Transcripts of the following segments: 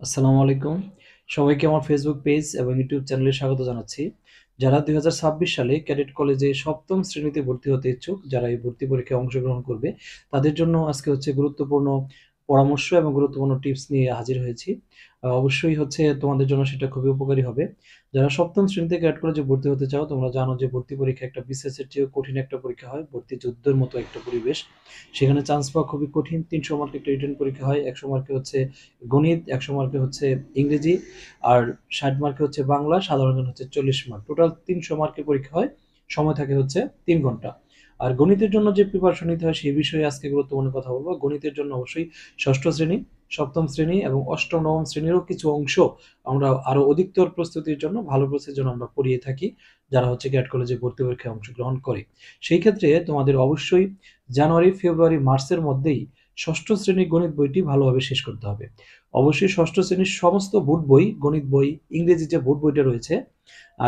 আসসালামু আলাইকুম। সবাইকে আমার ফেসবুক পেজ এবং ইউটিউব চ্যানেলে স্বাগত জানাচ্ছি। যারা ২০২৬ সালে ক্যাডেট কলেজে ৭ম শ্রেণীতে ভর্তি হতে ইচ্ছুক, যারা এই ভর্তি পরীক্ষায় অংশগ্রহণ করবে, তাদের জন্য আজকে গুরুত্বপূর্ণ পরামর্শ এবং গুরুত্বপূর্ণ টিপস নিয়ে হাজির হয়েছি। অবশ্যই তোমাদের জন্য সেটা খুবই উপকারী হবে। যারা ৭ম শ্রেণীতে ক্যাডেট কলেজে ভর্তি হতে চাও, তোমরা জানো যে ভর্তি পরীক্ষা একটা বিসিএস এর চেয়েও কঠিন একটা পরীক্ষা হয়। ভর্তি যুদ্ধের মতো একটা পরিবেশ। সেখানে চান্স পাওয়া খুবই কঠিন। ৩০০ মার্কের একটা রিটেন পরীক্ষা হয়। ১০০ মার্কে গণিত, ১০০ মার্কে ইংরেজি, আর ৬০ মার্কে বাংলা, সাধারণ জ্ঞান ৪০ মার্ক। টোটাল ৩০০ মার্কের পরীক্ষা হয়। সময় থাকে ৩ ঘন্টা। আর গণিতের জন্য যে প্রিপারেশন নিতে হয় সেই বিষয়ে আজকে গুরুত্বপূর্ণ কথা বলবো। গণিতের জন্য অবশ্যই ষষ্ঠ শ্রেণী, সপ্তম শ্রেণী এবং অষ্টম নবম শ্রেণীরও কিছু অংশ আমরা আরো অধিকতর প্রস্তুতির জন্য, ভালো প্রস্তুতির জন্য আমরা পড়িয়ে থাকি, যারা ক্যাট কলেজে ভর্তি পরীক্ষায় অংশগ্রহণ করে। সেই ক্ষেত্রে তোমাদের অবশ্যই জানুয়ারি, ফেব্রুয়ারি, মার্চের মধ্যেই ষষ্ঠ শ্রেণীর গণিত বইটি ভালোভাবে শেষ করতে হবে। অবশ্যই ষষ্ঠ শ্রেণীর সমস্ত বোর্ড বই, গণিত বই, ইংরেজি যে বোর্ড বইটা রয়েছে,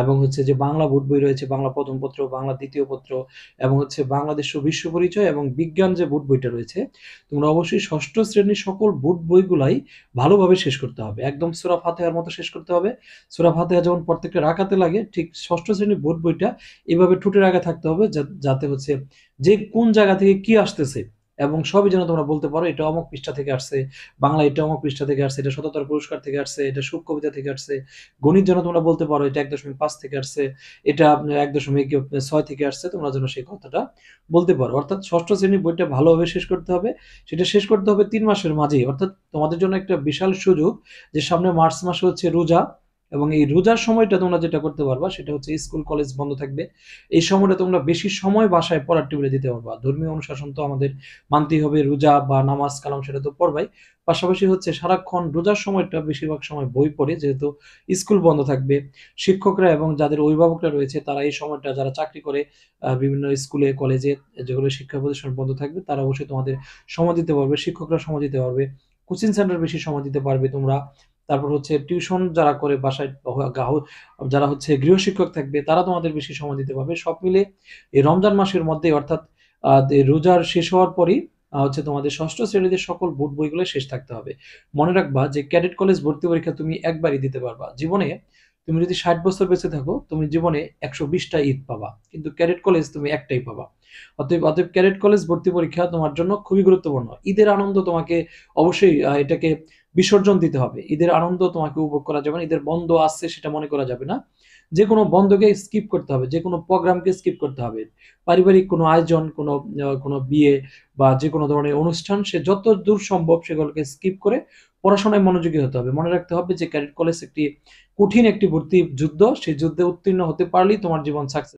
এবং যে বাংলা বোর্ড বই রয়েছে, বাংলা প্রথম পত্র, বাংলা দ্বিতীয় পত্র, এবং বাংলাদেশ ও বিশ্ব পরিচয় এবং বিজ্ঞান যে বোর্ড বইটা রয়েছে, তোমরা অবশ্যই ষষ্ঠ শ্রেণীর সকল বোর্ড বইগুলাই ভালোভাবে শেষ করতে হবে। একদম সূরা ফাতিহার মতো শেষ করতে হবে। সূরা ফাতিহা যেমন প্রত্যেকটা রাকাতে লাগে, ঠিক ষষ্ঠ শ্রেণীর বোর্ড বইটা এভাবে ঠোঁটের আগে থাকতে হবে, যাতে যে কোন জায়গা থেকে কি আসতেছে এবং সবই যেন তোমরা বলতে পারো, এটা অমুক পৃষ্ঠা থেকে আসছে, বাংলা এটা অমুক পৃষ্ঠা থেকে আসছে, এটা শততর পুরস্কার থেকে আসছে, এটা সুখ কবিতা থেকে আসছে। গণিত যেন তোমরা বলতে পারো এটা ১.৫ থেকে আসছে, এটা আপনার ১.৬ থেকে আসছে, তোমরা যেন সেই কথাটা বলতে পারো। অর্থাৎ ষষ্ঠ শ্রেণীর বইটা ভালোভাবে শেষ করতে হবে। সেটা শেষ করতে হবে ৩ মাসের মাঝেই। অর্থাৎ তোমাদের জন্য একটা বিশাল সুযোগ, যে সামনে মার্চ মাসে রোজা, এবং এই রোজার সময়টা তোমরা যেটা করতে পারবা সেটা স্কুল কলেজ বন্ধ থাকবে। এই সময়টা তোমরা বেশি সময় বাসায় পড়ার টেবিলে দিতে পারবা। ধর্মীয় অনুশাসন তো আমাদের মানতেই হবে, রোজা বা নামাজ কালাম সেটা তো পড়বাই। পাশাপাশি সারাক্ষণ রোজার সময়টা বেশিরভাগ সময় বই পড়ে, যেহেতু স্কুল বন্ধ থাকবে। শিক্ষকরা এবং যাদের অভিভাবকরা রয়েছে তারা এই সময়টা, যারা চাকরি করে বিভিন্ন স্কুলে কলেজে, যেগুলো শিক্ষা প্রতিষ্ঠান বন্ধ থাকবে, তারা অবশ্যই তোমাদের সময় দিতে পারবে। শিক্ষকরা সময় দিতে পারবে। কোচিং সেন্টার বেশি সময় দিতে পারবে তোমরা। তারপর টিউশন যারা করে বাসায়, যারা গৃহশিক্ষক থাকবে, তারা তোমাদের বেশি সময় দিতে পারবে। সব মিলে এই রমজান মাসের মধ্যে, অর্থাৎ রোজার শেষ হওয়ার পরই তোমাদের ষষ্ঠ শ্রেণীতে সকল বোর্ড বইগুলো শেষ থাকতে হবে। মনে রাখবা যে ক্যাডেট কলেজ ভর্তি পরীক্ষা তুমি একবারই দিতে পারবা জীবনে। তুমি যদি ৬০ বছর বেঁচে থাকো, তুমি জীবনে ১২০টা ঈদ পাবা, কিন্তু ক্যাডেট কলেজ তুমি একটাই পাবা। অতএব ক্যাডেট কলেজ ভর্তি পরীক্ষা তোমার জন্য খুবই গুরুত্বপূর্ণ। ঈদের আনন্দ তোমাকে অবশ্যই এটাকে বিসর্জন দিতে হবে। ঈদের আনন্দ তোমাকে উপভোগ করা যাবে না, ঈদের বন্ধ আসছে সেটা মনে করা যাবে না। যে কোনো বন্ধকে স্কিপ করতে হবে, যে কোনো প্রোগ্রামকে স্কিপ করতে হবে। পারিবারিক কোনো আয়োজন, কোনো বিয়ে বা যে কোনো ধরনের অনুষ্ঠান, সে যত দূর সম্ভব সেগুলোকে স্কিপ করে পড়াশোনায় মনোযোগী হতে হবে। মনে রাখতে হবে যে ক্যাডেট কলেজ একটি কঠিন একটি ভর্তি যুদ্ধ। সেই যুদ্ধে উত্তীর্ণ হতে পারলেই তোমার জীবন সাকসেস।